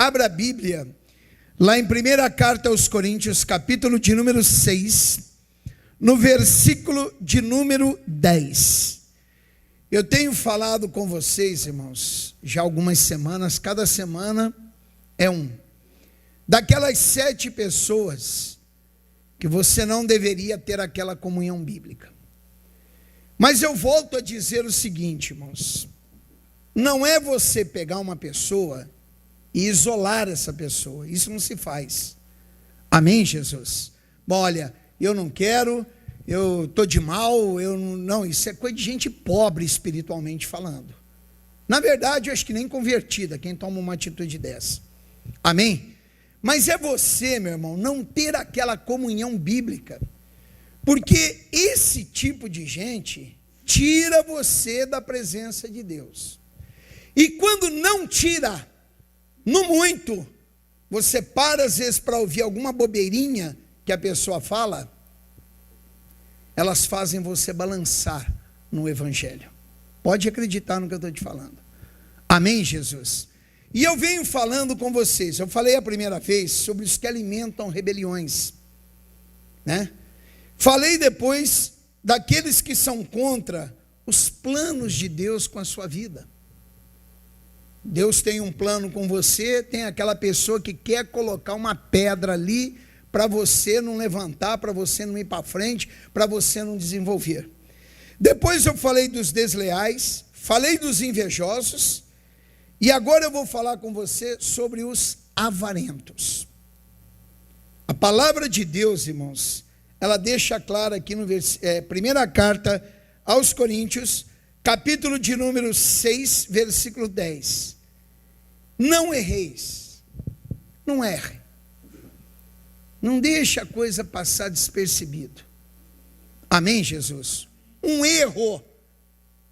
Abra a Bíblia, lá em primeira carta aos Coríntios, capítulo de número 6, no versículo de número 10. Eu tenho falado com vocês, irmãos, já algumas semanas, cada semana é daquelas 7 pessoas que você não deveria ter aquela comunhão bíblica. Mas eu volto a dizer o seguinte, irmãos, não é você pegar uma pessoa e isolar essa pessoa, isso não se faz. Amém, Jesus? Bom, olha, eu não quero, eu estou de mal, não, isso é coisa de gente pobre espiritualmente falando. Na verdade, eu acho que nem convertida, quem toma uma atitude dessa. Amém? Mas é você, meu irmão, não ter aquela comunhão bíblica, porque esse tipo de gente tira você da presença de Deus. E quando não tira, no muito, você para às vezes para ouvir alguma bobeirinha que a pessoa fala, elas fazem você balançar no evangelho. Pode acreditar no que eu estou te falando. Amém, Jesus? E eu venho falando com vocês, eu falei a primeira vez sobre os que alimentam rebeliões, né? Falei depois daqueles que são contra os planos de Deus com a sua vida. Deus tem um plano com você, tem aquela pessoa que quer colocar uma pedra ali para você não levantar, para você não ir para frente, para você não desenvolver. Depois eu falei dos desleais, falei dos invejosos, e agora eu vou falar com você sobre os avarentos. A palavra de Deus, irmãos, ela deixa claro aqui no primeira carta aos Coríntios, capítulo de número 6, versículo 10. Não erreis, não erre, não deixe a coisa passar despercebido. Amém, Jesus? Um erro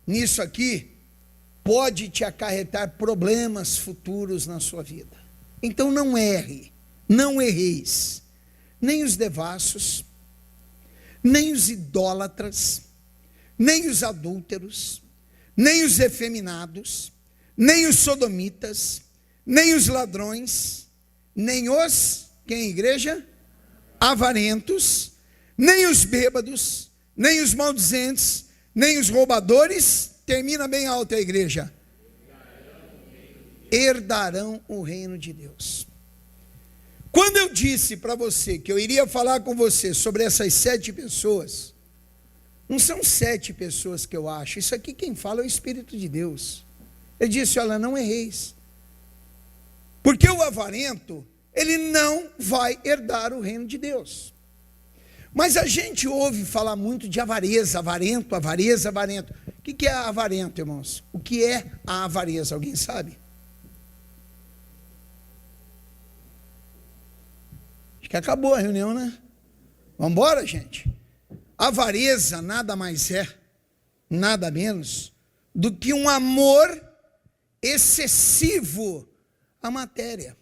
nisso aqui pode te acarretar problemas futuros na sua vida. Então não erre, não erreis, nem os devassos, nem os idólatras, nem os adúlteros, nem os efeminados, nem os sodomitas, nem os ladrões, nem os, quem igreja? Avarentos, nem os bêbados, nem os maldizentes, nem os roubadores, termina bem alto a igreja, herdarão o reino de Deus. Quando eu disse para você que eu iria falar com você sobre essas 7 pessoas, não são 7 pessoas que eu acho, isso aqui quem fala é o Espírito de Deus. Ele disse, olha, não erreis, porque o avarento, ele não vai herdar o reino de Deus. Mas a gente ouve falar muito de avareza, avarento, avareza, avarento. O que é avarento, irmãos? O que é a avareza? Alguém sabe? Acho que acabou a reunião, né? Vamos embora, gente? Avareza nada mais é, nada menos, do que um amor excessivo à matéria,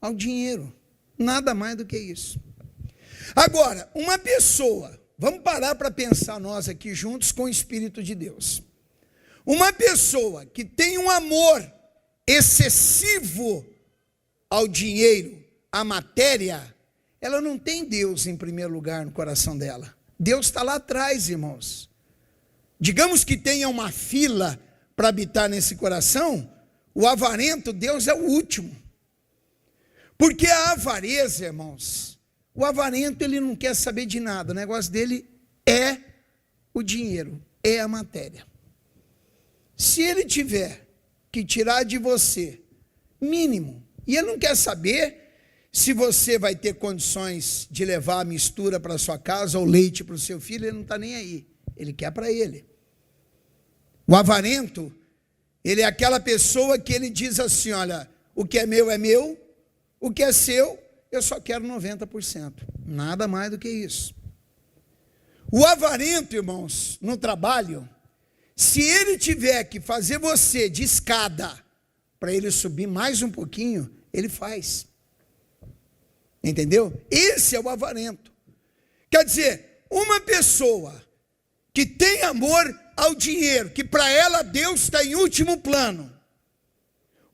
ao dinheiro. Nada mais do que isso. Agora, uma pessoa, vamos parar para pensar nós aqui juntos com o Espírito de Deus. Uma pessoa que tem um amor excessivo ao dinheiro, à matéria, ela não tem Deus em primeiro lugar no coração dela. Deus está lá atrás, irmãos. Digamos que tenha uma fila para habitar nesse coração, o avarento, Deus é o último. Porque a avareza, irmãos, o avarento, ele não quer saber de nada, o negócio dele é o dinheiro, é a matéria. Se ele tiver que tirar de você mínimo, e ele não quer saber se você vai ter condições de levar a mistura para sua casa ou leite para o seu filho, ele não está nem aí, ele quer para ele. O avarento, ele é aquela pessoa que ele diz assim, olha, o que é meu, o que é seu, eu só quero 90%, nada mais do que isso. O avarento, irmãos, no trabalho, se ele tiver que fazer você de escada, para ele subir mais um pouquinho, ele faz. Entendeu? Esse é o avarento. Quer dizer, uma pessoa que tem amor ao dinheiro, que para ela Deus está em último plano,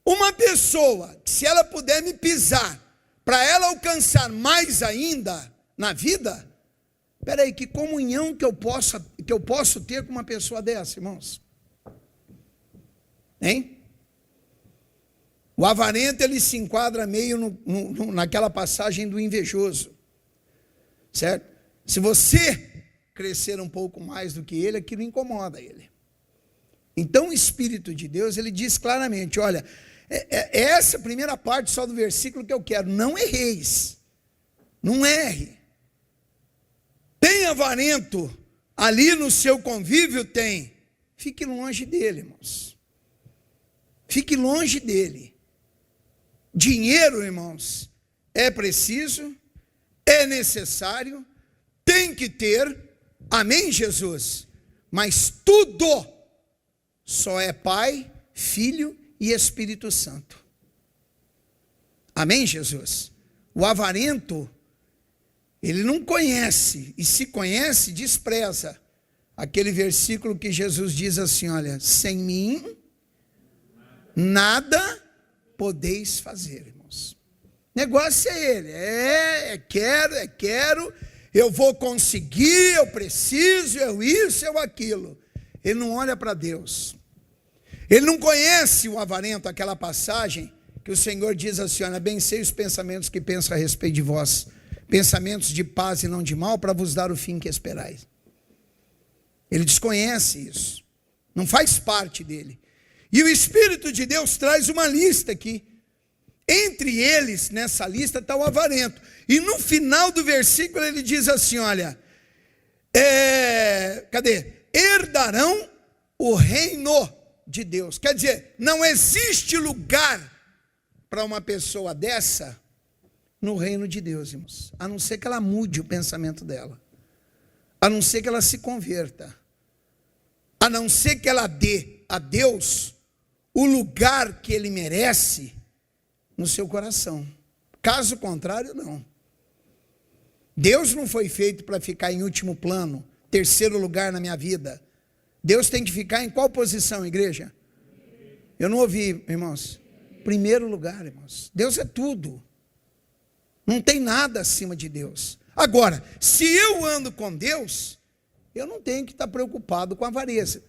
Uma pessoa, se ela puder me pisar, para ela alcançar mais ainda na vida, peraí, que comunhão que eu posso ter com uma pessoa dessa, irmãos? Hein? O avarento, ele se enquadra meio naquela passagem do invejoso, certo? Se você crescer um pouco mais do que ele, aquilo incomoda ele. Então o Espírito de Deus, ele diz claramente, olha, essa primeira parte só do versículo que eu quero, não erreis, não erre. Tem avarento ali no seu convívio? Tem. Fique longe dele, irmãos. Fique longe dele. Dinheiro, irmãos, é preciso, é necessário, tem que ter, amém, Jesus? Mas tudo só é Pai, Filho e Espírito Santo. Amém, Jesus? O avarento, ele não conhece, e se conhece, despreza aquele versículo que Jesus diz assim, olha, sem mim, nada podeis fazer, irmãos. Negócio é ele, quero, eu vou conseguir, eu preciso, eu isso, eu aquilo. Ele não olha para Deus. Ele não conhece o avarento, aquela passagem que o Senhor diz assim, olha, bem sei os pensamentos que penso a respeito de vós, pensamentos de paz e não de mal, para vos dar o fim que esperais. Ele desconhece isso, não faz parte dele. E o Espírito de Deus traz uma lista aqui. Entre eles, nessa lista, está o avarento. E no final do versículo ele diz assim, olha, herdarão o reino de Deus. Quer dizer, não existe lugar para uma pessoa dessa no reino de Deus, irmãos. A não ser que ela mude o pensamento dela. A não ser que ela se converta. A não ser que ela dê a Deus o lugar que ele merece no seu coração. Caso contrário, não. Deus não foi feito para ficar em último plano, terceiro lugar na minha vida. Deus tem que ficar em qual posição, igreja? Eu não ouvi, irmãos. Primeiro lugar, irmãos. Deus é tudo. Não tem nada acima de Deus. Agora, se eu ando com Deus, eu não tenho que estar preocupado com a avareza.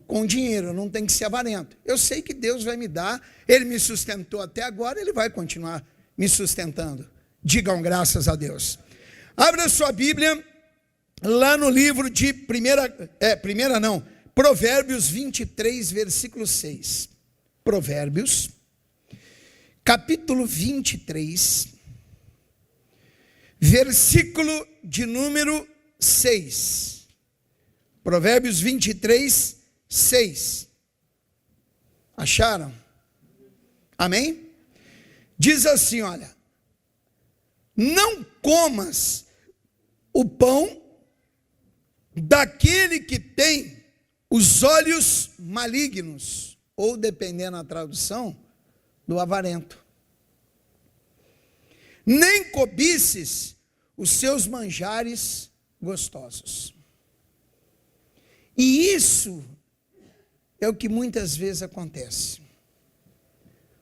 Com dinheiro, eu não tenho que ser avarento. Eu sei que Deus vai me dar, Ele me sustentou até agora, Ele vai continuar me sustentando. Digam graças a Deus. Abra sua Bíblia, lá no livro de Provérbios 23, versículo 6. Provérbios, capítulo 23, versículo de número 6. Provérbios 23, 6. Acharam? Amém? Diz assim, olha, não comas o pão daquele que tem os olhos malignos, ou dependendo da tradução, do avarento. Nem cobices os seus manjares gostosos. E isso é o que muitas vezes acontece.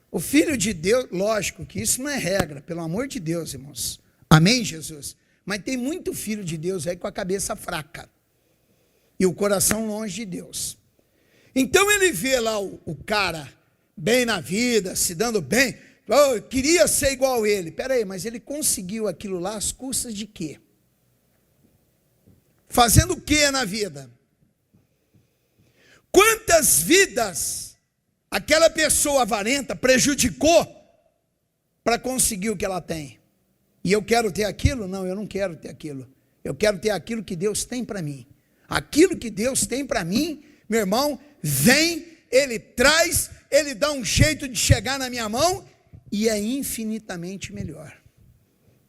O Filho de Deus, lógico que isso não é regra, pelo amor de Deus, irmãos. Amém, Jesus? Mas tem muito filho de Deus aí com a cabeça fraca e o coração longe de Deus. Então ele vê lá o cara bem na vida, se dando bem, eu queria ser igual a ele. Peraí, mas ele conseguiu aquilo lá às custas de quê? Fazendo o que na vida? Quantas vidas aquela pessoa avarenta prejudicou para conseguir o que ela tem? E eu quero ter aquilo? Não, eu não quero ter aquilo. Eu quero ter aquilo que Deus tem para mim. Aquilo que Deus tem para mim, meu irmão, vem, Ele traz, Ele dá um jeito de chegar na minha mão e é infinitamente melhor.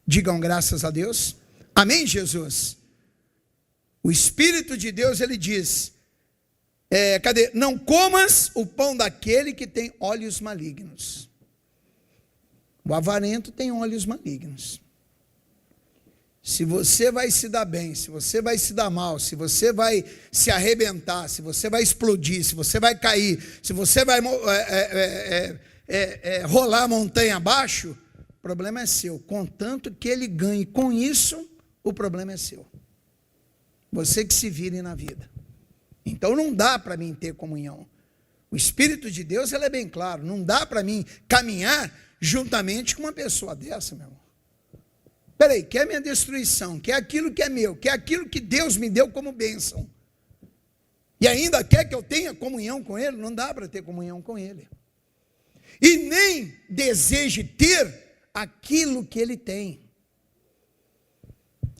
Digam graças a Deus. Amém, Jesus? O Espírito de Deus, Ele diz, não comas o pão daquele que tem olhos malignos. O avarento tem olhos malignos. se você vai se dar bem, se você vai se dar mal, se você vai se arrebentar, se você vai explodir, se você vai cair, se você vai rolar a montanha abaixo, o problema é seu. Contanto que ele ganhe com isso, o problema é seu. Você que se vire na vida. Então não dá para mim ter comunhão. O Espírito de Deus, ele é bem claro, não dá para mim caminhar juntamente com uma pessoa dessa, meu irmão. Peraí, quer minha destruição, quer aquilo que é meu, quer aquilo que Deus me deu como bênção, e ainda quer que eu tenha comunhão com Ele? Não dá para ter comunhão com Ele. E nem deseje ter aquilo que Ele tem.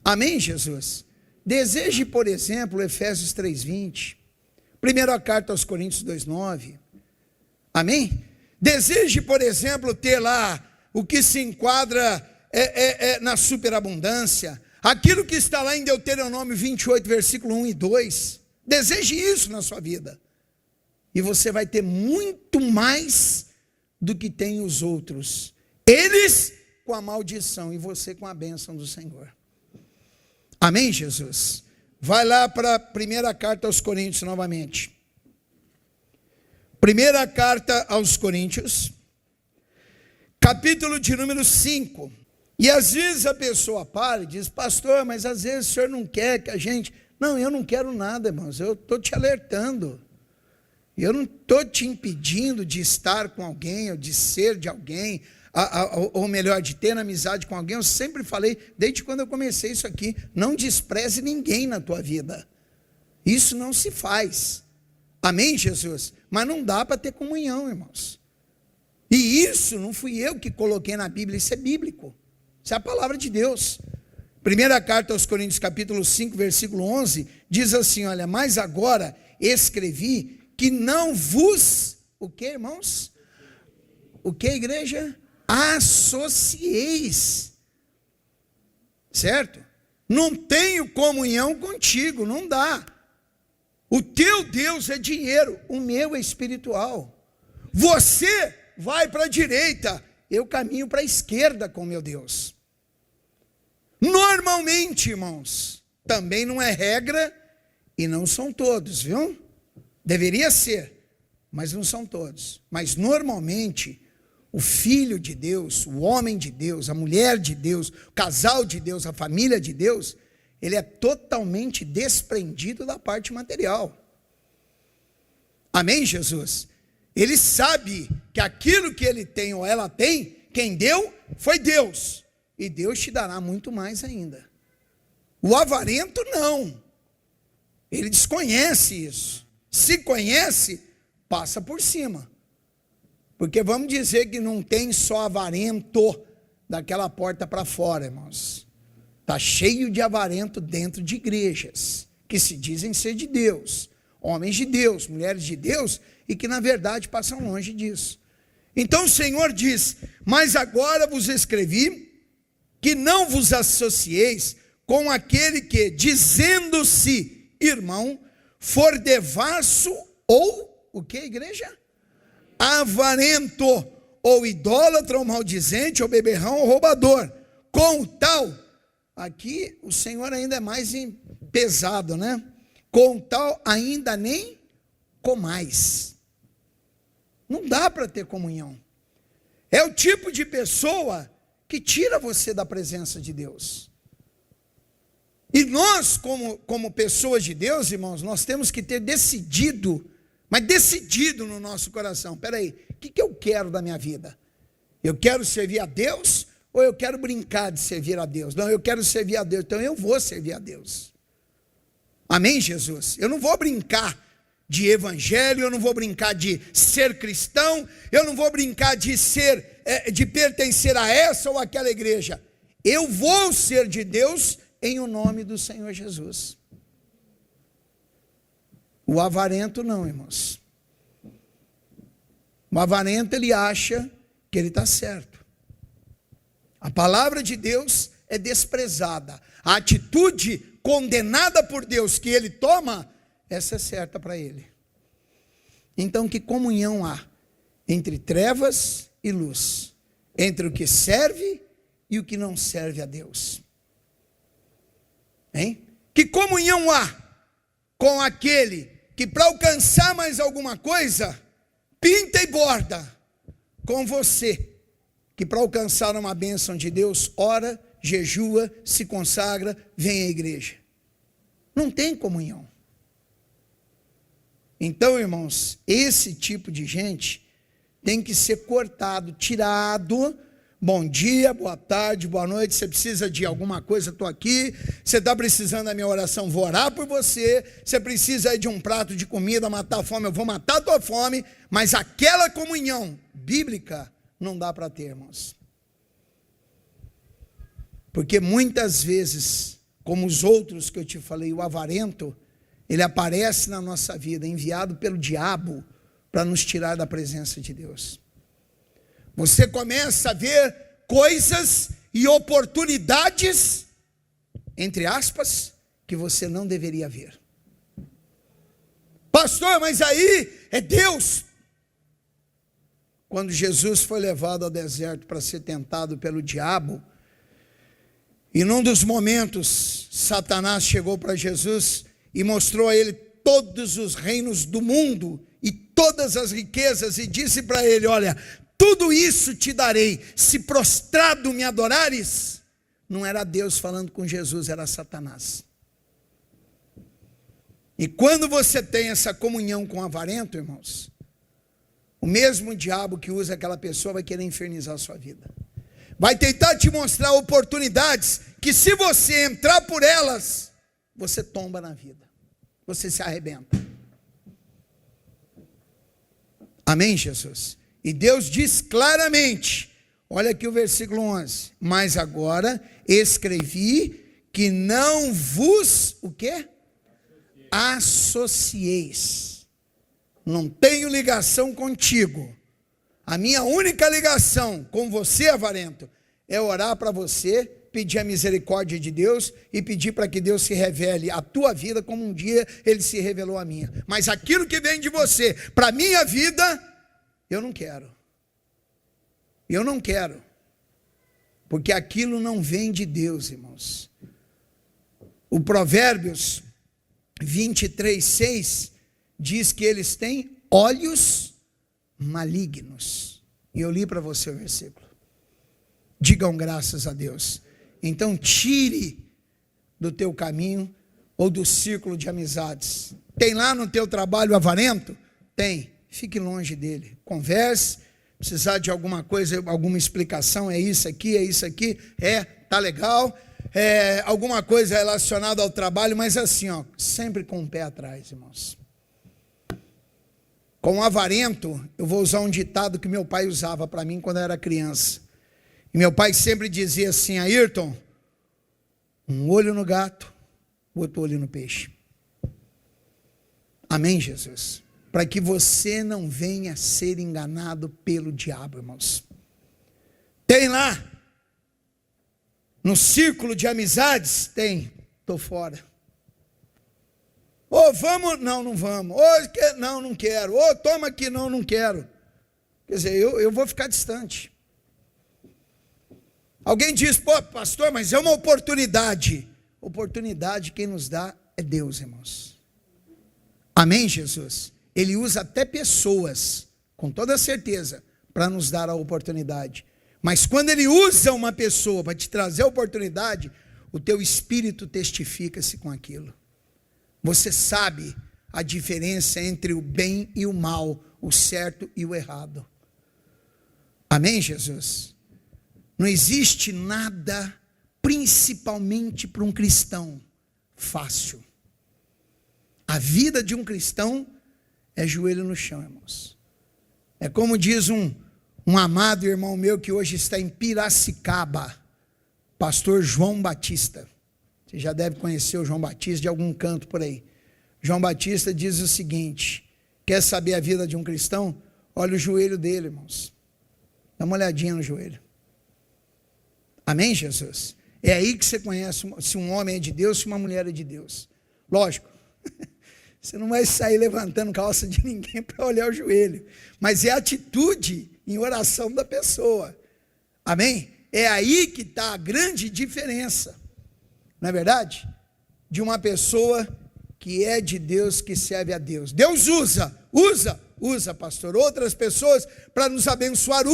Amém, Jesus? Deseje, por exemplo, Efésios 3:20, primeira carta aos Coríntios 2:9, amém? Deseje, por exemplo, ter lá o que se enquadra na superabundância, aquilo que está lá em Deuteronômio 28, versículo 1 e 2, deseje isso na sua vida, e você vai ter muito mais do que tem os outros, eles com a maldição e você com a bênção do Senhor. Amém, Jesus? Vai lá para a primeira carta aos Coríntios novamente. Primeira carta aos Coríntios, capítulo de número 5. E às vezes a pessoa para e diz: pastor, mas às vezes o senhor não quer que a gente... Não, eu não quero nada, irmãos, eu estou te alertando. Eu não estou te impedindo de estar com alguém, ou de ser de alguém, ou melhor, de ter amizade com alguém. Eu sempre falei, desde quando eu comecei isso aqui, não despreze ninguém na tua vida. Isso não se faz. Amém, Jesus? Mas não dá para ter comunhão, irmãos. E isso não fui eu que coloquei na Bíblia, isso é bíblico. Isso é a palavra de Deus. Primeira carta aos Coríntios, capítulo 5, versículo 11, diz assim, olha, mas agora escrevi que não vos, o que, irmãos? O que, igreja? Associeis. Certo? Não tenho comunhão contigo, não dá. O teu Deus é dinheiro, o meu é espiritual. Você vai para a direita, eu caminho para a esquerda com meu Deus. Normalmente, irmãos, também não é regra e não são todos, viu? Deveria ser, mas não são todos. Mas normalmente, o filho de Deus, o homem de Deus, a mulher de Deus, o casal de Deus, a família de Deus, ele é totalmente desprendido da parte material. Amém, Jesus? Ele sabe que aquilo que ele tem ou ela tem, quem deu foi Deus. E Deus te dará muito mais ainda. O avarento não. Ele desconhece isso. Se conhece, passa por cima. Porque vamos dizer que não tem só avarento daquela porta para fora, irmãos. Está cheio de avarento dentro de igrejas, que se dizem ser de Deus. Homens de Deus, mulheres de Deus, e que na verdade passam longe disso. Então o Senhor diz, mas agora vos escrevi, que não vos associeis com aquele que, dizendo-se irmão, for devasso ou, o que, igreja? Avarento, ou idólatra, ou maldizente, ou beberrão, ou roubador. Com tal, aqui o Senhor ainda é mais pesado, né? Com tal ainda nem comais. Não dá para ter comunhão. É o tipo de pessoa que tira você da presença de Deus. E nós, como pessoas de Deus, irmãos, nós temos que ter decidido, mas decidido no nosso coração. Espera aí, o que eu quero da minha vida? Eu quero servir a Deus ou eu quero brincar de servir a Deus? Não, eu quero servir a Deus, então eu vou servir a Deus. Amém, Jesus? Eu não vou brincar de evangelho, eu não vou brincar de ser cristão, eu não vou brincar de de pertencer a essa ou aquela igreja. Eu vou ser de Deus em o nome do Senhor Jesus. O avarento não, irmãos. O avarento, ele acha que ele está certo. A palavra de Deus é desprezada. A atitude condenada por Deus que ele toma, essa é certa para ele. Então, que comunhão há entre trevas e luz, entre o que serve e o que não serve a Deus? Hein? Que comunhão há com aquele que para alcançar mais alguma coisa, pinta e borda com você, que para alcançar uma bênção de Deus, ora, jejua, se consagra, vem à igreja. Não tem comunhão. Então, irmãos, esse tipo de gente tem que ser cortado, tirado. Bom dia, boa tarde, boa noite. Você precisa de alguma coisa, estou aqui. Você está precisando da minha oração, vou orar por você. Você precisa de um prato de comida, matar a fome, eu vou matar a tua fome. Mas aquela comunhão bíblica não dá para ter, irmãos. Porque muitas vezes, como os outros que eu te falei, o avarento, ele aparece na nossa vida, enviado pelo diabo para nos tirar da presença de Deus. Você começa a ver coisas e oportunidades, entre aspas, que você não deveria ver. Pastor, mas aí é Deus. Quando Jesus foi levado ao deserto para ser tentado pelo diabo, e num dos momentos, Satanás chegou para Jesus e mostrou a ele todos os reinos do mundo e todas as riquezas, e disse para ele: olha, tudo isso te darei, se prostrado me adorares. Não era Deus falando com Jesus, era Satanás. E quando você tem essa comunhão com o avarento, irmãos, o mesmo diabo que usa aquela pessoa vai querer infernizar a sua vida. Vai tentar te mostrar oportunidades que, se você entrar por elas, você tomba na vida. Você se arrebenta. Amém, Jesus? E Deus diz claramente, olha aqui o versículo 11. Mas agora escrevi que não vos, o quê? Associeis. Não tenho ligação contigo. A minha única ligação com você, avarento, é orar para você, pedir a misericórdia de Deus e pedir para que Deus se revele a tua vida como um dia Ele se revelou a minha. Mas aquilo que vem de você para a minha vida, eu não quero. Eu não quero. Porque aquilo não vem de Deus, irmãos. O Provérbios 23:6 diz que eles têm olhos malignos. E eu li para você o versículo. Digam graças a Deus. Então tire do teu caminho ou do círculo de amizades. Tem lá no teu trabalho avarento? Tem. Fique longe dele. Converse. Precisar de alguma coisa, alguma explicação, é isso aqui, tá legal. Alguma coisa relacionada ao trabalho, mas assim, ó, sempre com o pé atrás, irmãos. Com o avarento, eu vou usar um ditado que meu pai usava para mim quando eu era criança. E meu pai sempre dizia assim: Ayrton, um olho no gato, outro olho no peixe. Amém, Jesus? Para que você não venha ser enganado pelo diabo, irmãos. Tem lá, no círculo de amizades, tem, estou fora. Ô, vamos, não vamos. Ô, não quero. Ô, toma aqui, não quero. Quer dizer, eu vou ficar distante. Alguém diz: pô, pastor, mas é uma oportunidade. Oportunidade quem nos dá é Deus, irmãos. Amém, Jesus? Ele usa até pessoas, com toda certeza, para nos dar a oportunidade. Mas quando Ele usa uma pessoa para te trazer a oportunidade, o teu espírito testifica-se com aquilo. Você sabe a diferença entre o bem e o mal, o certo e o errado. Amém, Jesus? Não existe nada, principalmente para um cristão, fácil. A vida de um cristão é joelho no chão, irmãos. É como diz um amado irmão meu que hoje está em Piracicaba, pastor João Batista. Você já deve conhecer o João Batista de algum canto por aí. João Batista diz o seguinte: quer saber a vida de um cristão? Olha o joelho dele, irmãos. Dá uma olhadinha no joelho. Amém, Jesus? É aí que você conhece se um homem é de Deus, se uma mulher é de Deus. Lógico, você não vai sair levantando calça de ninguém para olhar o joelho, mas é a atitude em oração da pessoa. Amém? É aí que está a grande diferença. Não é verdade? de uma pessoa que é de Deus, que serve a Deus. Deus usa, pastor, outras pessoas para nos abençoar,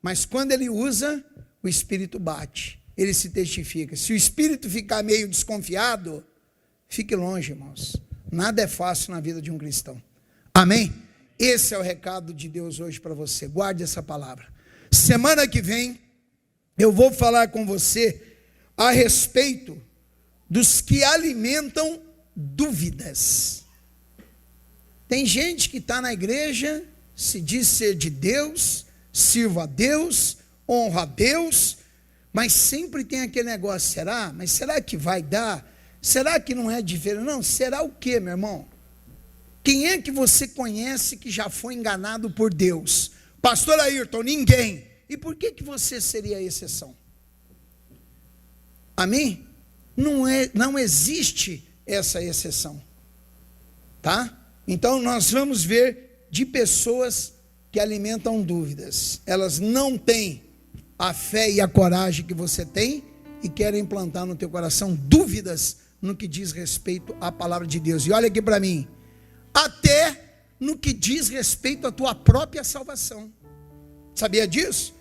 mas quando Ele usa, o Espírito bate, Ele se testifica. Se o Espírito ficar meio desconfiado, fique longe, irmãos. Nada é fácil na vida de um cristão. Amém? Esse é o recado de Deus hoje para você. Guarde essa palavra. Semana que vem, eu vou falar com você a respeito dos que alimentam dúvidas. Tem gente que está na igreja, se diz ser de Deus, sirva a Deus, honra a Deus, mas sempre tem aquele negócio, será? Mas será que vai dar? Será que não é diferente? Não, será o quê, meu irmão? Quem é que você conhece que já foi enganado por Deus? Pastor Ayrton, ninguém. E por que você seria a exceção? Amém? Não existe essa exceção. Tá? Então nós vamos ver de pessoas que alimentam dúvidas. Elas não têm a fé e a coragem que você tem e querem implantar no teu coração dúvidas no que diz respeito à palavra de Deus. E olha aqui para mim, até no que diz respeito à tua própria salvação. Sabia disso?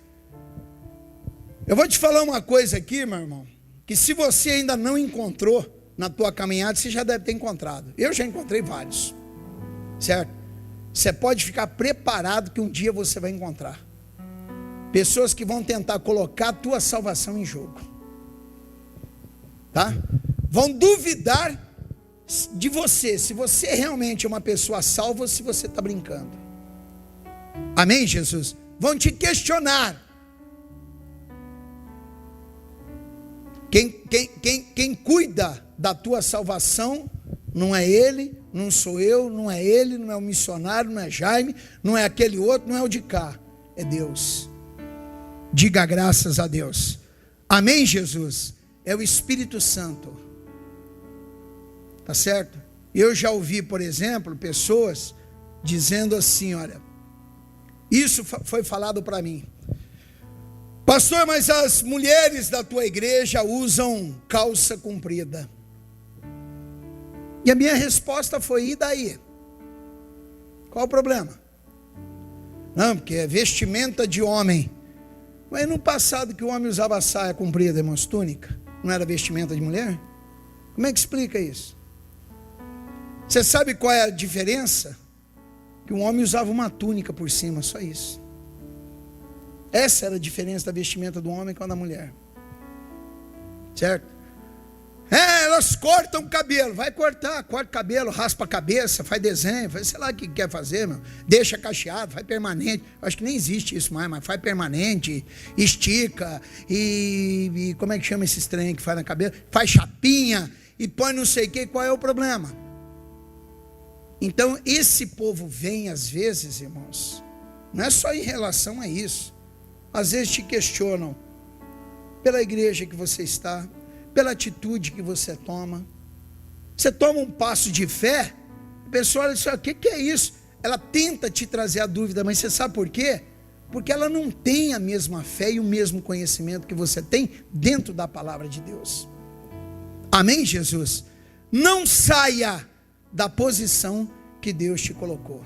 Eu vou te falar uma coisa aqui, meu irmão, que se você ainda não encontrou na tua caminhada, você já deve ter encontrado. Eu já encontrei vários, certo? Você pode ficar preparado que um dia você vai encontrar pessoas que vão tentar colocar a tua salvação em jogo, tá? Vão duvidar de você, se você realmente é uma pessoa salva ou se você está brincando. Amém, Jesus? Vão te questionar. Quem cuida da tua salvação não é ele, não sou eu, não é ele, não é o missionário, não é Jaime, não é aquele outro, não é o de cá, é Deus. Diga graças a Deus. Amém, Jesus? É o Espírito Santo. Tá certo? Eu já ouvi, por exemplo, pessoas dizendo assim, olha, isso foi falado para mim. Pastor, mas as mulheres da tua igreja usam calça comprida. E a minha resposta foi, e daí? Qual o problema? Não, porque é vestimenta de homem. Mas no passado que o homem usava saia comprida, irmãos, túnica, não era vestimenta de mulher? Como é que explica isso? Você sabe qual é a diferença? Que o homem usava uma túnica por cima, só isso. Essa era a diferença da vestimenta do homem com a da mulher. Certo? Elas cortam o cabelo. Vai cortar, corta o cabelo, raspa a cabeça, faz desenho, faz sei lá o que quer fazer, meu. Deixa cacheado, faz permanente. Acho que nem existe isso mais, mas faz permanente, estica, e como é que chama esses trem que faz na cabeça? Faz chapinha, e põe não sei o que, qual é o problema? Então, esse povo vem às vezes, irmãos, não é só em relação a isso. Às vezes te questionam pela igreja que você está, pela atitude que você toma. Você toma um passo de fé, a pessoa olha e diz, o que é isso? Ela tenta te trazer a dúvida, mas você sabe por quê? Porque ela não tem a mesma fé e o mesmo conhecimento que você tem dentro da palavra de Deus. Amém, Jesus? Não saia da posição que Deus te colocou.